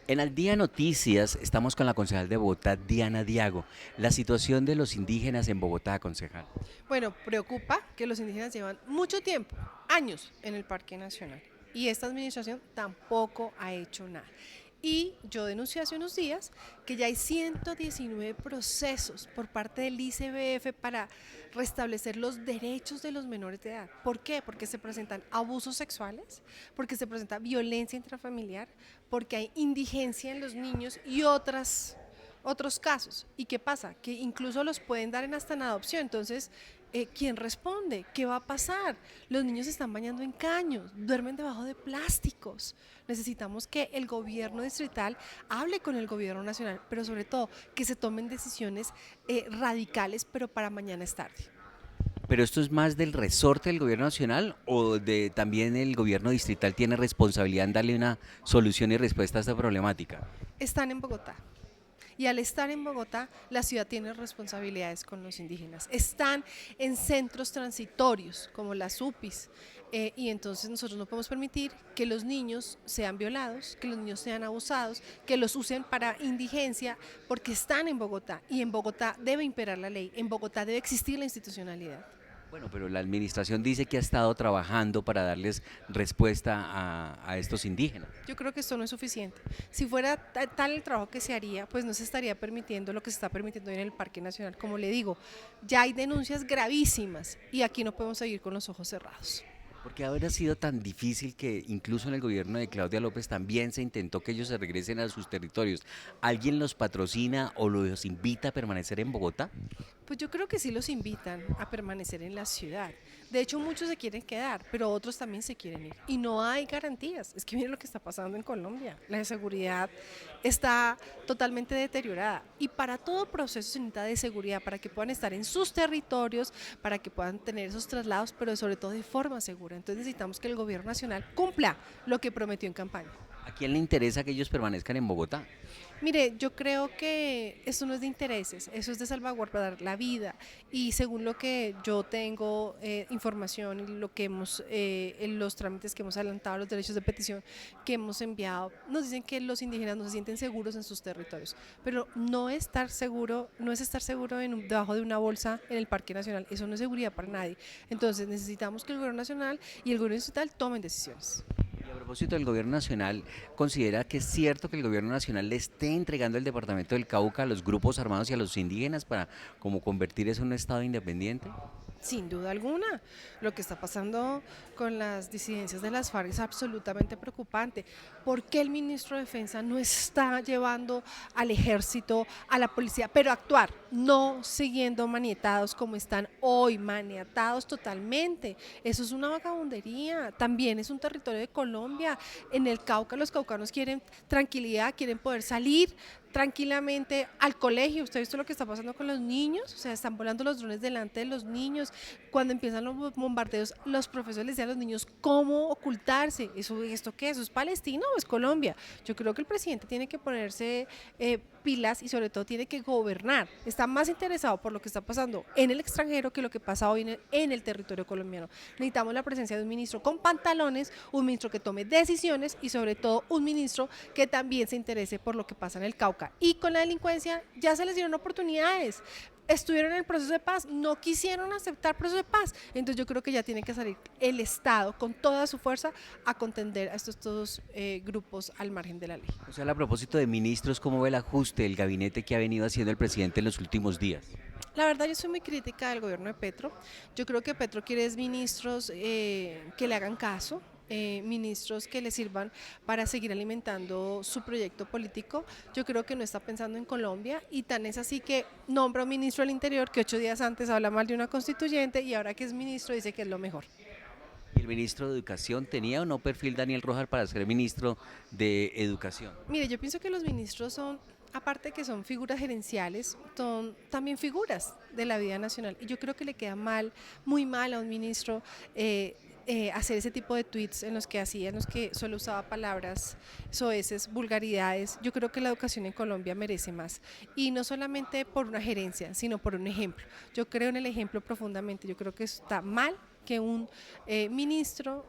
En Al Día Noticias estamos con la concejal de Bogotá, Diana Diago. La situación de los indígenas en Bogotá, concejal. Bueno, preocupa que los indígenas llevan mucho tiempo, años, en el Parque Nacional y esta administración tampoco ha hecho nada. Y yo denuncié hace unos días que ya hay 119 procesos por parte del ICBF para restablecer los derechos de los menores de edad. ¿Por qué? Porque se presentan abusos sexuales, porque se presenta violencia intrafamiliar, porque hay indigencia en los niños y otros casos. ¿Y qué pasa? Que incluso los pueden dar en hasta en adopción. Entonces, ¿quién responde? ¿Qué va a pasar? Los niños se están bañando en caños, duermen debajo de plásticos. Necesitamos que el gobierno distrital hable con el gobierno nacional, pero sobre todo que se tomen decisiones radicales, pero para mañana es tarde. ¿Pero esto es más del resorte del gobierno nacional o de también el gobierno distrital tiene responsabilidad en darle una solución y respuesta a esta problemática? Están en Bogotá. Y al estar en Bogotá, la ciudad tiene responsabilidades con los indígenas. Están en centros transitorios, como las UPIs, y entonces nosotros no podemos permitir que los niños sean violados, que los niños sean abusados, que los usen para indigencia, porque están en Bogotá. Y en Bogotá debe imperar la ley, en Bogotá debe existir la institucionalidad. Bueno, pero la administración dice que ha estado trabajando para darles respuesta a estos indígenas. Yo creo que esto no es suficiente. Si fuera tal el trabajo que se haría, pues no se estaría permitiendo lo que se está permitiendo hoy en el Parque Nacional. Como le digo, ya hay denuncias gravísimas y aquí no podemos seguir con los ojos cerrados. Porque habrá sido tan difícil que incluso en el gobierno de Claudia López también se intentó que ellos se regresen a sus territorios. ¿Alguien los patrocina o los invita a permanecer en Bogotá? Pues yo creo que sí los invitan a permanecer en la ciudad. De hecho, muchos se quieren quedar, pero otros también se quieren ir. Y no hay garantías. Es que miren lo que está pasando en Colombia. La seguridad está totalmente deteriorada. Y para todo proceso se necesita de seguridad, para que puedan estar en sus territorios, para que puedan tener esos traslados, pero sobre todo de forma segura. Entonces necesitamos que el gobierno nacional cumpla lo que prometió en campaña. ¿A quién le interesa que ellos permanezcan en Bogotá? Mire, yo creo que esto no es de intereses, eso es de salvaguardar la vida y según lo que yo tengo información y lo que hemos, en los trámites que hemos adelantado, los derechos de petición que hemos enviado, nos dicen que los indígenas no se sienten seguros en sus territorios, pero no estar seguro, no es estar seguro debajo de una bolsa en el Parque Nacional, eso no es seguridad para nadie. Entonces necesitamos que el gobierno nacional y el gobierno estatal tomen decisiones. Y a propósito del gobierno nacional, ¿considera que es cierto que el gobierno nacional le esté entregando el departamento del Cauca a los grupos armados y a los indígenas para como convertir eso en un estado independiente? Sin duda alguna, lo que está pasando con las disidencias de las FARC es absolutamente preocupante. ¿Por qué el ministro de Defensa no está llevando al ejército, a la policía, pero actuar, no siguiendo maniatados como están hoy, maniatados totalmente? Eso es una vagabundería, también es un territorio de Colombia. En el Cauca los caucanos quieren tranquilidad, quieren poder salir tranquilamente al colegio. ¿Usted ha visto lo que está pasando con los niños? O sea, están volando los drones delante de los niños. Cuando empiezan los bombardeos, los profesores les decían a los niños cómo ocultarse. ¿Esto qué? ¿Eso es Palestina o es Colombia? Yo creo que el presidente tiene que ponerse pilas y sobre todo tiene que gobernar. Está más interesado por lo que está pasando en el extranjero que lo que pasa hoy en el territorio colombiano. Necesitamos la presencia de un ministro con pantalones, un ministro que tome decisiones y sobre todo un ministro que también se interese por lo que pasa en el Cauca. Y con la delincuencia ya se les dieron oportunidades, estuvieron en el proceso de paz, no quisieron aceptar proceso de paz. Entonces yo creo que ya tiene que salir el Estado con toda su fuerza a contender a estos todos grupos al margen de la ley. O sea, a propósito de ministros, ¿cómo ve el ajuste del gabinete que ha venido haciendo el presidente en los últimos días? La verdad yo soy muy crítica del gobierno de Petro. Yo creo que Petro quiere es ministros que le hagan caso, ministros que le sirvan para seguir alimentando su proyecto político. Yo creo que no está pensando en Colombia y tan es así que nombra un ministro del Interior que 8 días antes habla mal de una constituyente y ahora que es ministro dice que es lo mejor. ¿Y el ministro de Educación tenía o no perfil Daniel Rojas para ser ministro de Educación? Mire, yo pienso que los ministros son, aparte que son figuras gerenciales, son también figuras de la vida nacional. Y yo creo que le queda mal, muy mal a un ministro hacer ese tipo de tweets en los que hacía, en los que solo usaba palabras soeces, vulgaridades. Yo creo que la educación en Colombia merece más. Y no solamente por una gerencia, sino por un ejemplo. Yo creo en el ejemplo profundamente. Yo creo que está mal que un ministro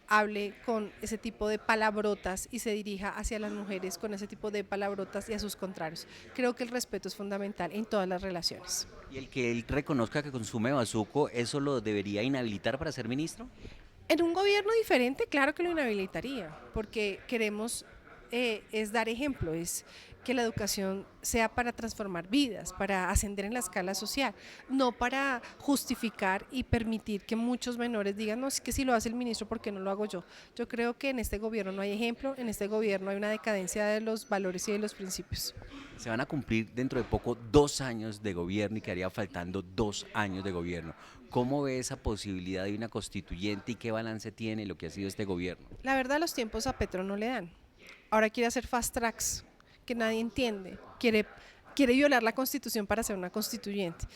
hable con ese tipo de palabrotas y se dirija hacia las mujeres con ese tipo de palabrotas y a sus contrarios. Creo que el respeto es fundamental en todas las relaciones. Y el que él reconozca que consume bazuco, ¿eso lo debería inhabilitar para ser ministro? En un gobierno diferente, claro que lo inhabilitaría, porque queremos es dar ejemplo, es que la educación sea para transformar vidas, para ascender en la escala social, no para justificar y permitir que muchos menores digan, no, es que si lo hace el ministro, ¿por qué no lo hago yo? Yo creo que en este gobierno no hay ejemplo, en este gobierno hay una decadencia de los valores y de los principios. Se van a cumplir dentro de poco 2 años de gobierno y quedaría faltando 2 años de gobierno. ¿Cómo ve esa posibilidad de una constituyente y qué balance tiene lo que ha sido este gobierno? La verdad, los tiempos a Petro no le dan. Ahora quiere hacer fast tracks que nadie entiende, quiere violar la constitución para ser una constituyente.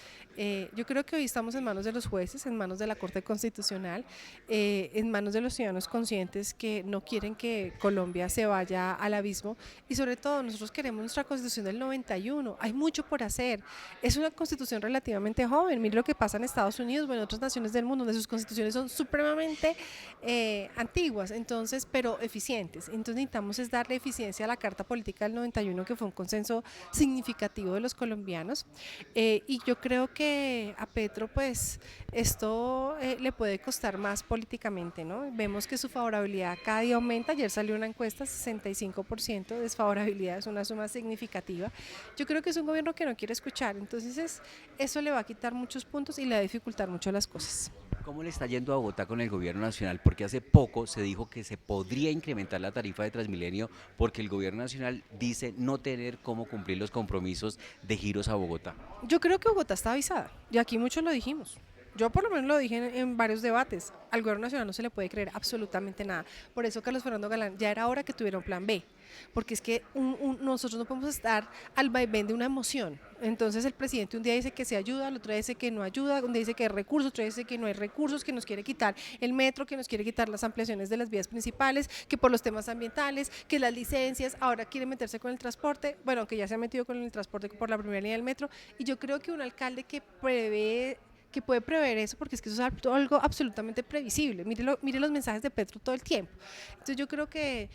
Yo creo que hoy estamos en manos de los jueces, en manos de la Corte Constitucional, en manos de los ciudadanos conscientes que no quieren que Colombia se vaya al abismo y sobre todo nosotros queremos nuestra constitución del 91, hay mucho por hacer, es una constitución relativamente joven, mire lo que pasa en Estados Unidos o en otras naciones del mundo donde sus constituciones son supremamente antiguas, entonces, pero eficientes, entonces necesitamos es darle eficiencia a la Carta Política del 91 que fue un consenso significativo de los colombianos y yo creo que a Petro pues esto le puede costar más políticamente, ¿no? Vemos que su favorabilidad cada día aumenta, ayer salió una encuesta 65% de desfavorabilidad, es una suma significativa. Yo creo que es un gobierno que no quiere escuchar, entonces eso le va a quitar muchos puntos y le va a dificultar mucho las cosas. ¿Cómo le está yendo a Bogotá con el gobierno nacional? Porque hace poco se dijo que se podría incrementar la tarifa de Transmilenio porque el gobierno nacional dice no tener cómo cumplir los compromisos de giros a Bogotá. Yo creo que Bogotá está avisada y aquí muchos lo dijimos. Yo por lo menos lo dije en varios debates. Al gobierno nacional no se le puede creer absolutamente nada. Por eso Carlos Fernando Galán ya era hora que tuviera un plan B. Porque es que nosotros no podemos estar al vaivén de una emoción. Entonces el presidente un día dice que se ayuda, el otro día dice que no ayuda, un día dice que hay recursos, otro día dice que no hay recursos, que nos quiere quitar el metro, que nos quiere quitar las ampliaciones de las vías principales, que por los temas ambientales, que las licencias, ahora quiere meterse con el transporte, bueno, que ya se ha metido con el transporte por la primera línea del metro. Y yo creo que un alcalde que puede prever eso, porque es que eso es algo absolutamente previsible. Mire los mensajes de Petro todo el tiempo. Entonces yo creo que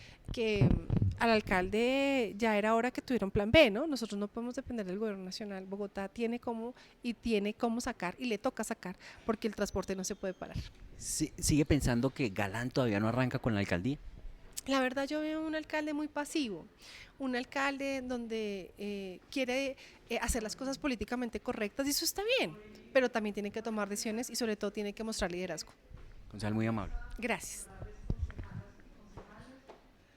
al alcalde ya era hora que tuviera un plan B, ¿no? Nosotros no podemos depender del gobierno nacional. Bogotá tiene cómo sacar y le toca sacar, porque el transporte no se puede parar. ¿Sigue pensando que Galán todavía no arranca con la alcaldía? La verdad yo veo un alcalde muy pasivo, un alcalde donde quiere hacer las cosas políticamente correctas y eso está bien, pero también tiene que tomar decisiones y sobre todo tiene que mostrar liderazgo. Concejal, muy amable. Gracias.